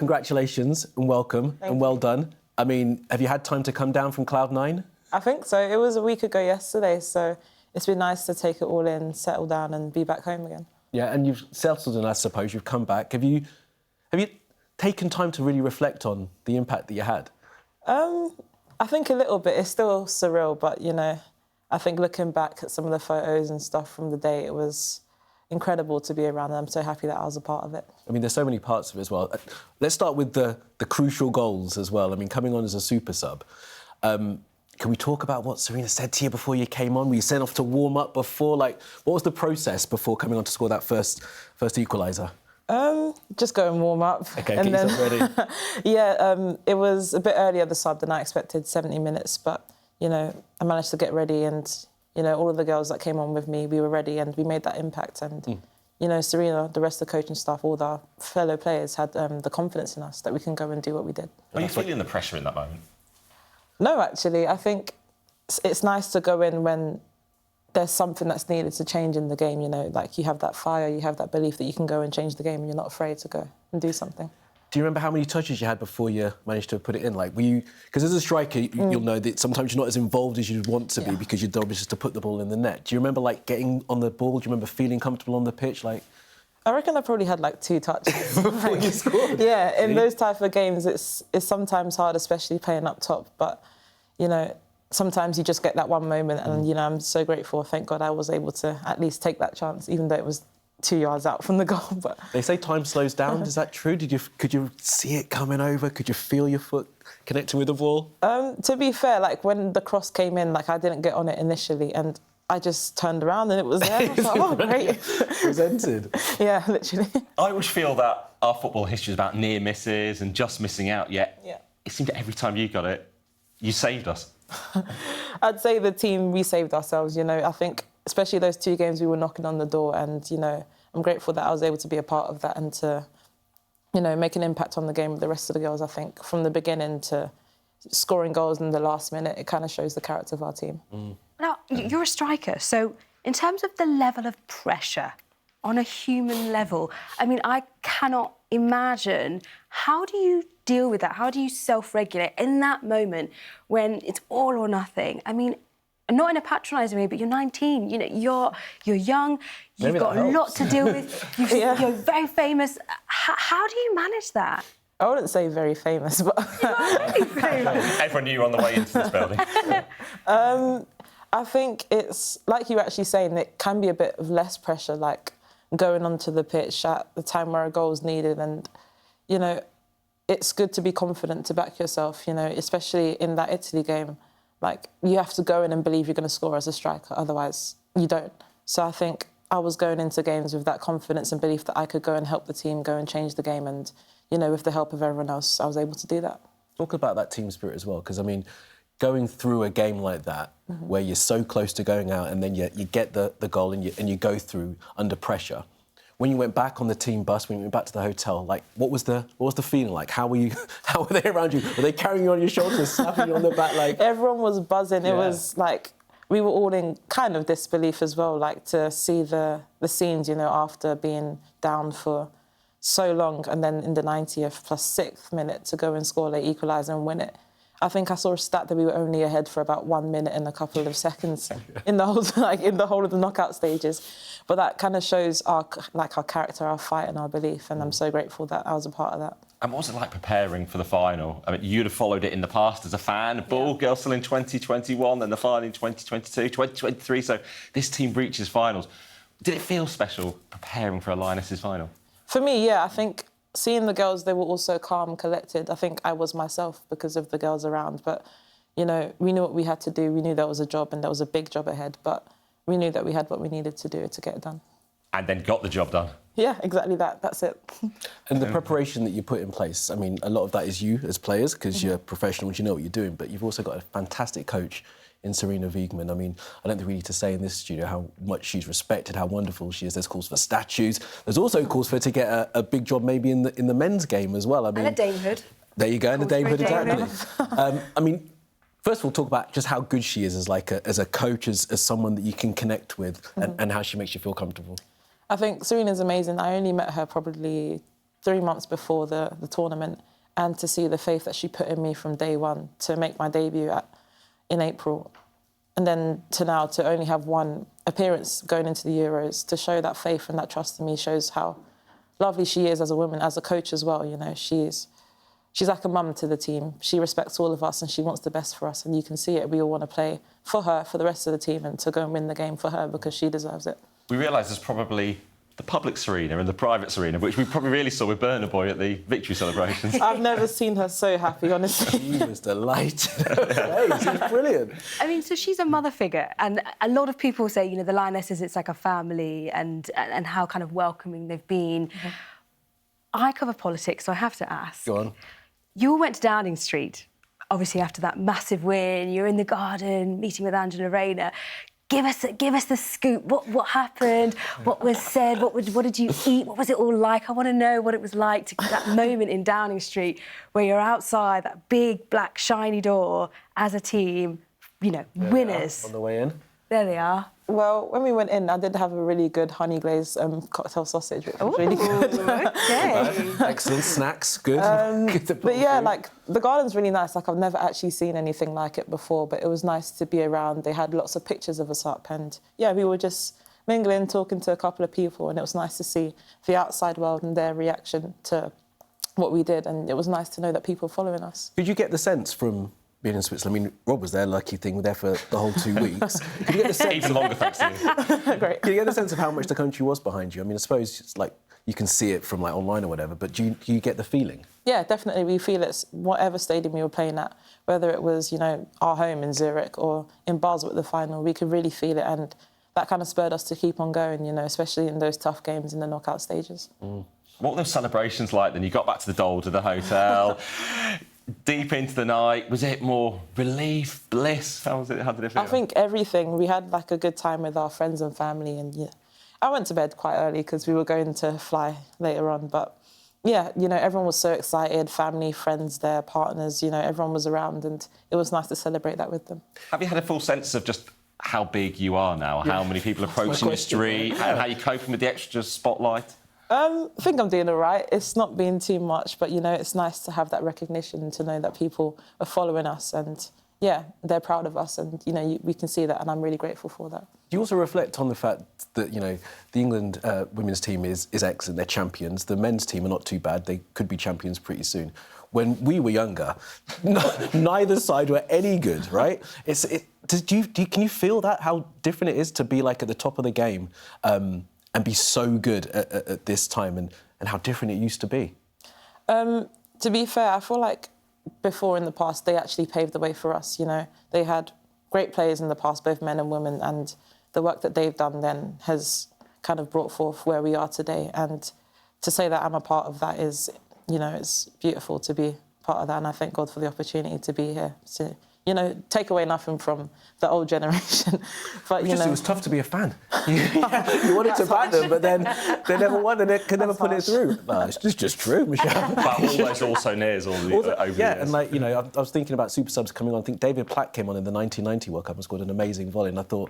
congratulations and welcome and well done. I mean, have you had time to come down from Cloud 9? I think so. It was a week ago yesterday, so it's been nice to take it all in, settle down and be back home again. Yeah, and you've settled in, I suppose. You've come back. Have you taken time to really reflect on the impact that you had? I think a little bit. It's still surreal, but, you know, I think looking back at some of the photos and stuff from the day, it was incredible to be around, and I'm so happy that I was a part of it. I mean, there's so many parts of it as well. Let's start with the crucial goals as well. I mean, coming on as a super sub. Can we talk about what Serena said to you before you came on? Were you sent off to warm up before? Like, what was the process before coming on to score that first equaliser? Just go and warm up. Okay, and get yourself ready. Yeah, it was a bit earlier the sub than I expected, 70 minutes, but, you know, I managed to get ready and, you know, all of the girls that came on with me, we were ready and we made that impact. And, you know, Serena, the rest of the coaching staff, all our fellow players had the confidence in us that we can go and do what we did. Were you feeling the pressure in that moment? No, actually. I think it's nice to go in when there's something that's needed to change in the game, you know, like you have that fire, you have that belief that you can go and change the game and you're not afraid to go and do something. Do you remember how many touches you had before you managed to put it in? Like, were you... Because as a striker, you'll know that sometimes you're not as involved as you'd want to be because your job is just to put the ball in the net. Do you remember, like, getting on the ball? Do you remember feeling comfortable on the pitch? Like... I reckon I probably had, like, 2 touches. Before you scored? Yeah, in those type of games, it's sometimes hard, especially playing up top. But, you know, sometimes you just get that one moment and, you know, I'm so grateful. Thank God I was able to at least take that chance, even though it was 2 yards out from the goal. But they say time slows down. Is that true? Could you see it coming over? Could you feel your foot connecting with the ball? To be fair, like when the cross came in, like I didn't get on it initially, and I just turned around and it was there. I was like, oh, great. Presented. Yeah, literally. I always feel that our football history is about near misses and just missing out. Yet it seemed that every time you got it, you saved us. I'd say the team, we saved ourselves, you know. I think, especially those 2 games, we were knocking on the door and, you know, I'm grateful that I was able to be a part of that and to, you know, make an impact on the game with the rest of the girls. I think from the beginning to scoring goals in the last minute, it kind of shows the character of our team. Now, you're a striker, so in terms of the level of pressure on a human level, I mean, I cannot imagine, how do you deal with that? How do you self-regulate in that moment when it's all or nothing? I mean, not in a patronising way, but you're 19, you know, you're young, you've got a lot to deal with, you're very famous. How do you manage that? I wouldn't say very famous, but... Really famous. Everyone knew you on the way into this building. I think it's, like you were actually saying, it can be a bit of less pressure, like going onto the pitch at the time where a goal is needed. And, you know, it's good to be confident to back yourself, you know, especially in that Italy game. Like, you have to go in and believe you're going to score as a striker, otherwise you don't. So I think I was going into games with that confidence and belief that I could go and help the team, go and change the game. And, you know, with the help of everyone else, I was able to do that. Talk about that team spirit as well, because, I mean, going through a game like that, where you're so close to going out and then you get the goal and you go through under pressure. When you went back on the team bus, when you went back to the hotel, like, what was the feeling like? How were they around you? Were they carrying you on your shoulders, slapping you on the back? Like, everyone was buzzing. It was like we were all in kind of disbelief as well, like to see the scenes, you know, after being down for so long, and then in the 90th plus 6th minute to go and score the equaliser and win it. I think I saw a stat that we were only ahead for about 1 minute and a couple of seconds in the whole of the knockout stages. But that kind of shows our character, our fight and our belief, and I'm so grateful that I was a part of that. And what was it like preparing for the final? I mean, you'd have followed it in the past as a fan, ball girl still in 2021, then the final in 2022, 2023, so this team reaches finals. Did it feel special preparing for a Lionesses final? For me, yeah, I think seeing the girls, they were all so calm, collected. I think I was myself because of the girls around. But, you know, we knew what we had to do. We knew there was a job and there was a big job ahead. But we knew that we had what we needed to do to get it done. And then got the job done. Yeah, exactly that. That's it. And the preparation that you put in place, I mean, a lot of that is you as players, because you're professionals, you know what you're doing, but you've also got a fantastic coach in Serena Wiegmann. I mean, I don't think we need to say in this studio how much she's respected, how wonderful she is. There's calls for statues. There's also calls for her to get a big job maybe in the men's game as well. I mean, and a damehood. There you go, and a damehood, exactly. I mean, first of all, talk about just how good she is as a coach, as someone that you can connect with, and how she makes you feel comfortable. I think Serena's amazing. I only met her probably 3 months before the tournament, and to see the faith that she put in me from day one to make my debut in April. And then to now to only have one appearance going into the Euros, to show that faith and that trust in me shows how lovely she is as a woman, as a coach as well. You know, she's like a mum to the team. She respects all of us and she wants the best for us. And you can see it. We all want to play for her, for the rest of the team, and to go and win the game for her because she deserves it. We realise there's probably the public Serena and the private Serena, which we probably really saw with Burner Boy at the victory celebrations. I've never seen her so happy, honestly. She was delighted. She was brilliant. I mean, so she's a mother figure, and a lot of people say, you know, the Lionesses, it's like a family, and how kind of welcoming they've been. Mm-hmm. I cover politics, so I have to ask. Go on. You all went to Downing Street, obviously after that massive win. You're in the garden meeting with Raina. Give us the scoop. What happened? What was said? What did you eat? What was it all like? I want to know what it was like to that moment in Downing Street where you're outside that big black shiny door as a team, you know, there winners. On the way in. There they are. Well, when we went in, I did have a really good honey glazed cocktail sausage, which was really good. Okay. Excellent snacks, good. But yeah, like the garden's really nice. Like I've never actually seen anything like it before, but it was nice to be around. They had lots of pictures of us up, and yeah, we were just mingling, talking to a couple of people, and it was nice to see the outside world and their reaction to what we did, and it was nice to know that people were following us. Did you get the sense from being in Switzerland? I mean, Rob was there, lucky thing, there for the whole 2 weeks. Could you get the sense? Even longer, thanks to you. Great. Could you get the sense of how much the country was behind you? I mean, I suppose it's like you can see it from like online or whatever, but do you get the feeling? Yeah, definitely. We feel it's whatever stadium we were playing at, whether it was, you know, our home in Zurich or in Basel at the final, we could really feel it, and that kind of spurred us to keep on going, you know, especially in those tough games in the knockout stages. Mm. What were those celebrations like then? You got back to the Dole, to the hotel, deep into the night. Was it more relief, bliss? How did it feel? I think everything. We had like a good time with our friends and family, and yeah, I went to bed quite early because we were going to fly later on. But yeah, you know, everyone was so excited, family, friends, their partners, you know, everyone was around, and it was nice to celebrate that with them. Have you had a full sense of just how big you are now, how many people approaching the street, and how you're coping with the extra spotlight? I think I'm doing all right. It's not been too much, but, you know, it's nice to have that recognition, to know that people are following us and, yeah, they're proud of us and, you know, we can see that and I'm really grateful for that. Do you also reflect on the fact that, you know, the England women's team is excellent, they're champions, the men's team are not too bad, they could be champions pretty soon. When we were younger, neither side were any good, right? Can you feel that, how different it is to be, like, at the top of the game and be so good at this time, and how different it used to be? To be fair, I feel like before in the past, they actually paved the way for us, you know. They had great players in the past, both men and women, and the work that they've done then has kind of brought forth where we are today. And to say that I'm a part of that is, you know, it's beautiful to be part of that, and I thank God for the opportunity to be here, to, you know, take away nothing from the old generation. But, you know... It was tough to be a fan. You wanted to back them, but then they never won and they could never put it through. No, it's just true, Michelle. But almost also nears over the years. And, like, you know, I was thinking about super subs coming on. I think David Platt came on in the 1990 World Cup and scored an amazing volley, and I thought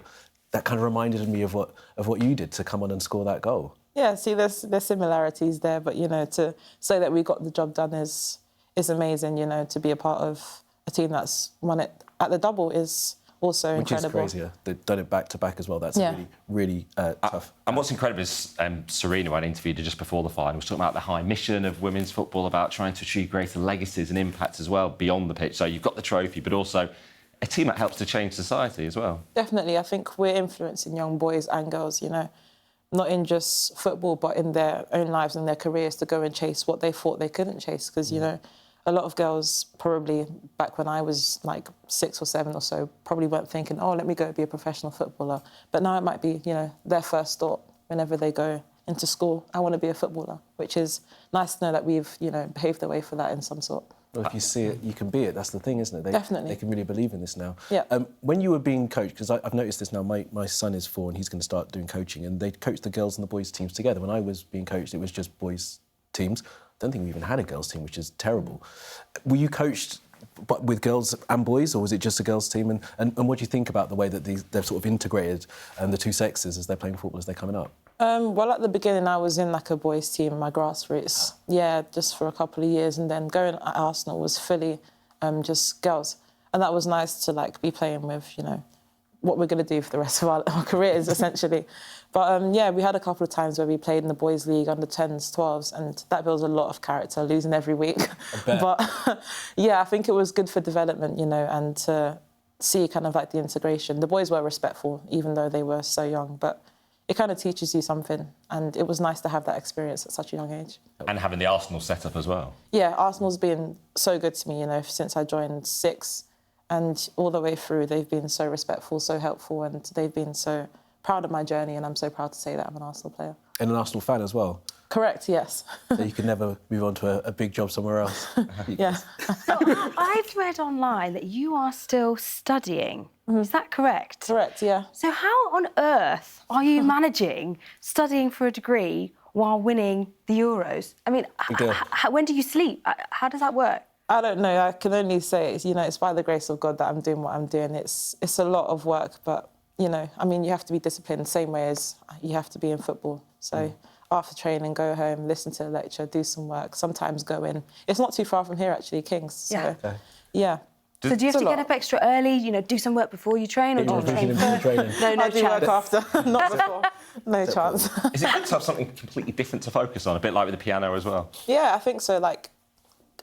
that kind of reminded me of what you did to come on and score that goal. Yeah, see, there's similarities there, but, you know, to say that we got the job done is amazing, you know, to be a part of a team that's won it at the double is also incredible. Which is crazy. They've done it back-to-back as well. That's really tough. And what's incredible is Serena, I interviewed her just before the final, was talking about the high mission of women's football, about trying to achieve greater legacies and impacts as well beyond the pitch. So you've got the trophy, but also a team that helps to change society as well. Definitely. I think we're influencing young boys and girls, you know, not in just football, but in their own lives and their careers, to go and chase what they thought they couldn't chase. Because, you know, a lot of girls probably, back when I was like 6 or 7 or so, probably weren't thinking, oh, let me go be a professional footballer. But now it might be, you know, their first thought whenever they go into school, I want to be a footballer, which is nice to know that we've, you know, paved the way for that in some sort. Well, if you see it, you can be it. That's the thing, isn't it? Definitely. They can really believe in this now. Yeah. When you were being coached, because I've noticed this now, my son is 4 and he's going to start doing coaching, and they coach the girls and the boys teams together. When I was being coached, it was just boys teams. I don't think we even had a girls' team, which is terrible. Were you coached with girls and boys, or was it just a girls' team? And what do you think about the way that they've sort of integrated the two sexes as they're playing football, as they're coming up? Well, at the beginning, I was in like a boys' team, my grassroots. Yeah, just for a couple of years, and then going at Arsenal was fully just girls, and that was nice to like be playing with, you know, what we're going to do for the rest of our careers, essentially. But yeah, we had a couple of times where we played in the boys' league under 10s, 12s, and that builds a lot of character, losing every week. But yeah, I think it was good for development, you know, and to see kind of like the integration. The boys were respectful, even though they were so young, but it kind of teaches you something, and it was nice to have that experience at such a young age. And having the Arsenal setup as well. Yeah, Arsenal's been so good to me, you know, since I joined 6, and all the way through, they've been so respectful, so helpful, and they've been so proud of my journey, and I'm so proud to say that I'm an Arsenal player. And an Arsenal fan as well. Correct, yes. So you can never move on to a big job somewhere else. Yeah. So I've read online that you are still studying. Is that correct? Correct, yeah. So how on earth are you managing studying for a degree while winning the Euros? I mean, when do you sleep? How does that work? I don't know. I can only say, you know, it's by the grace of God that I'm doing what I'm doing. It's a lot of work, but, you know, I mean, you have to be disciplined the same way as you have to be in football. So after training, go home, listen to a lecture, do some work, sometimes go in. It's not too far from here, actually, Kings. So, yeah. So do you have to get up extra early, you know, do some work before you train, or do you train first? No I do work after, not before. No chance. Is it good to have something completely different to focus on, a bit like with the piano as well? Yeah, I think so. Like,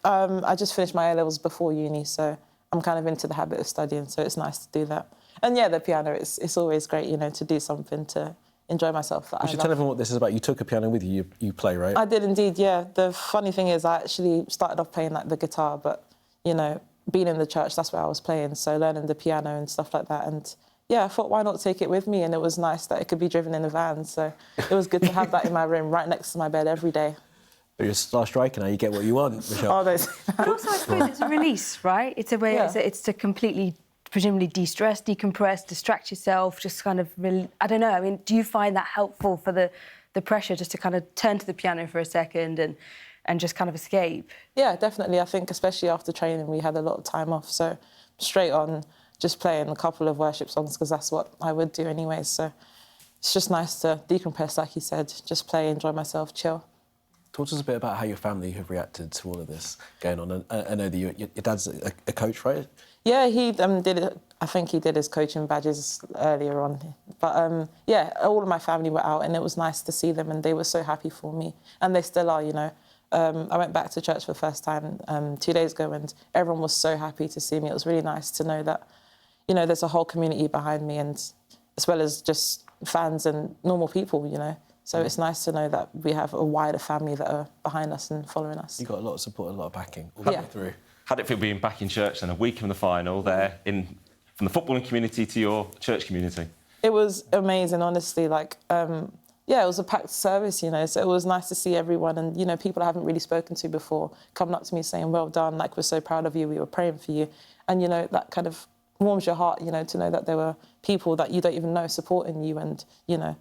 I just finished my A-levels before uni, so I'm kind of into the habit of studying, so it's nice to do that. And yeah, the piano, it's always great, you know, to do something to enjoy myself. You should tell everyone what this is about. You took a piano with you. You play, right? I did indeed, yeah. The funny thing is I actually started off playing like the guitar, but, you know, being in the church, that's where I was playing, so learning the piano and stuff like that. And yeah, I thought, why not take it with me? And it was nice that it could be driven in a van, so it was good to have that in my room, right next to my bed every day. You're a star striker now, you get what you want, Michelle. Oh, But also, I suppose it's a release, right? It's a way, it's to completely, presumably, de-stress, decompress, distract yourself, just kind of, I don't know, I mean, do you find that helpful for the pressure just to kind of turn to the piano for a second and just kind of escape? Yeah, definitely. I think especially after training, we had a lot of time off, so straight on just playing a couple of worship songs, because that's what I would do anyway. So it's just nice to decompress, like you said, just play, enjoy myself, chill. Talk to us a bit about how your family have reacted to all of this going on. I know that your dad's a coach, right? Yeah, he did it. I think he did his coaching badges earlier on. But yeah, all of my family were out, and it was nice to see them, and they were so happy for me, and they still are, you know. I went back to church for the first time 2 days ago, and everyone was so happy to see me. It was really nice to know that, you know, there's a whole community behind me, and as well as just fans and normal people, you know. So it's nice to know that we have a wider family that are behind us and following us. You got a lot of support, a lot of backing all the way through. How did it feel being back in church then, a week from the final, there from the footballing community to your church community? It was amazing, honestly. Like, yeah, it was a packed service, you know, so it was nice to see everyone and, you know, people I haven't really spoken to before coming up to me saying, well done, like, we're so proud of you, we were praying for you. And, you know, that kind of warms your heart, you know, to know that there were people that you don't even know supporting you and, you know,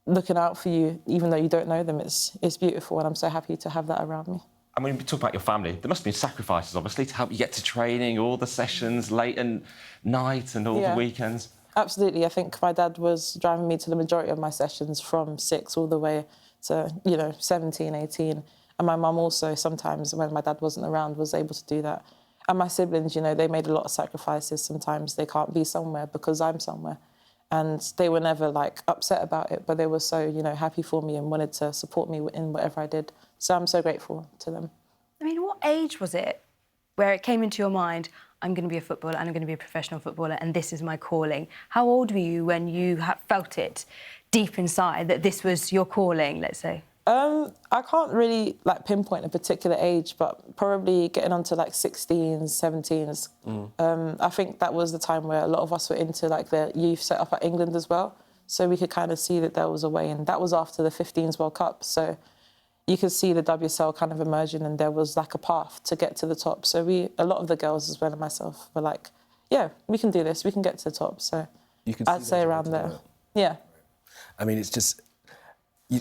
looking out for you, even though you don't know them. It's beautiful, and I'm so happy to have that around me. And when you talk about your family, there must have been sacrifices, obviously, to help you get to training, all the sessions, late at night and all the weekends. Absolutely. I think my dad was driving me to the majority of my sessions from 6 all the way to, you know, 17, 18. And my mum also, sometimes when my dad wasn't around, was able to do that. And my siblings, you know, they made a lot of sacrifices. Sometimes they can't be somewhere because I'm somewhere. And they were never, like, upset about it, but they were so, you know, happy for me and wanted to support me in whatever I did. So I'm so grateful to them. I mean, what age was it where it came into your mind, I'm going to be a footballer and I'm going to be a professional footballer and this is my calling? How old were you when you felt it deep inside that this was your calling, let's say? I can't really, like, pinpoint a particular age, but probably getting on to, like, 16s, 17s. I think that was the time where a lot of us were into, like, the youth set up at England as well. So we could kind of see that there was a way, and that was after the 15s World Cup. So you could see the WSL kind of emerging, and there was, like, a path to get to the top. So a lot of the girls, as well as myself, were like, yeah, we can do this, we can get to the top. So I'd say around there. Yeah. I mean, it's just...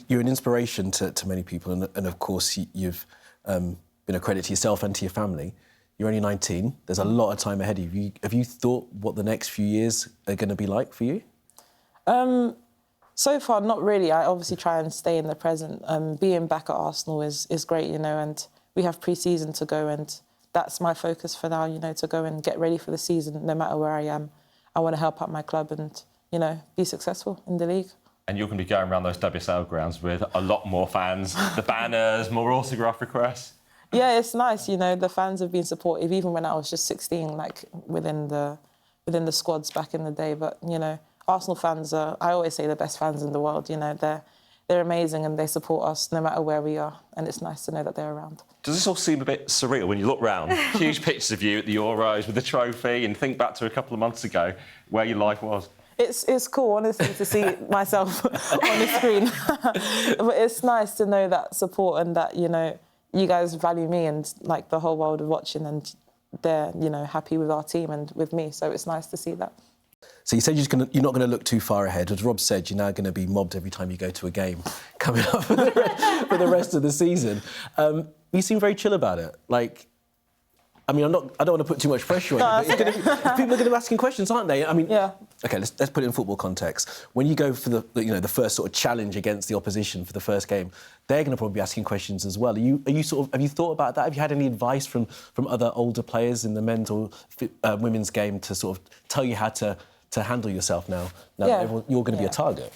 You're an inspiration to many people, and of course you've been a credit to yourself and to your family. You're only 19. There's a lot of time ahead of you. Have you thought what the next few years are going to be like for you? So far, not really. I obviously try and stay in the present. Being back at Arsenal is great, you know, and we have pre-season to go, and that's my focus for now, you know, to go and get ready for the season, no matter where I am. I want to help out my club and, you know, be successful in the league. And you're going to be going around those WSL grounds with a lot more fans, the banners, more autograph requests. Yeah, it's nice, you know, the fans have been supportive, even when I was just 16, like, within the squads back in the day. But, you know, Arsenal fans are, I always say, the best fans in the world, you know. They're amazing and they support us no matter where we are, and it's nice to know that they're around. Does this all seem a bit surreal when you look round? Huge pictures of you at the Euros with the trophy, and think back to a couple of months ago where your life was. It's cool, honestly, to see myself on the screen. But it's nice to know that support and that, you know, you guys value me and, like, the whole world are watching and they're, you know, happy with our team and with me. So it's nice to see that. So you said you're not going to look too far ahead. As Rob said, you're now going to be mobbed every time you go to a game coming up for the rest of the season. You seem very chill about it. Like, I mean, I don't want to put too much pressure on you, but people are going to be asking questions, aren't they? I mean, yeah. OK, let's put it in football context. When you go for the first sort of challenge against the opposition for the first game, they're going to probably be asking questions as well. Have you thought about that? Have you had any advice from other older players in the men's or women's game to sort of tell you how to handle yourself now that you're going to be a target?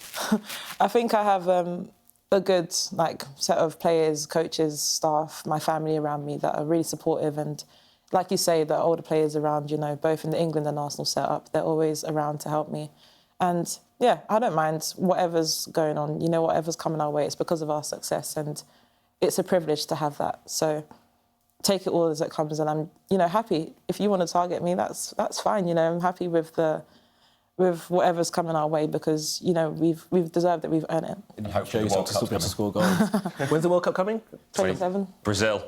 I think I have a good set of players, coaches, staff, my family around me that are really supportive, and like you say, the older players around, you know, both in the England and Arsenal setup, they're always around to help me. And yeah, I don't mind whatever's going on, you know, whatever's coming our way, it's because of our success, and it's a privilege to have that. So take it all as it comes, and I'm, you know, happy. If you want to target me, that's fine, you know. I'm happy with whatever's coming our way, because, you know, we've deserved it, we've earned it. And hopefully the World Cup's coming. Score goals. When's the World Cup coming? 27. Brazil.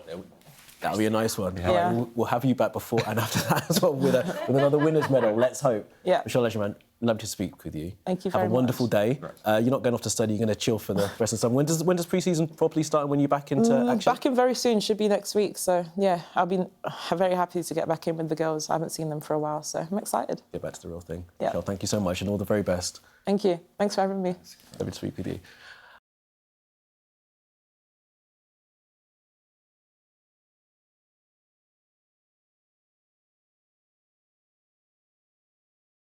That'll be a nice one. Yeah. We'll have you back before and after that as well with another winner's medal. Let's hope. Yeah. Michelle Agyemang, love to speak with you. Thank you very much. Have a wonderful day. You're not going off to study. You're going to chill for the rest of the summer. When does pre-season properly start? And when you're back into action? Back in very soon. Should be next week. So yeah, I'll be very happy to get back in with the girls. I haven't seen them for a while, so I'm excited. Get back to the real thing. Yeah. Michelle, thank you so much and all the very best. Thank you. Thanks for having me. Lovely to speak with you.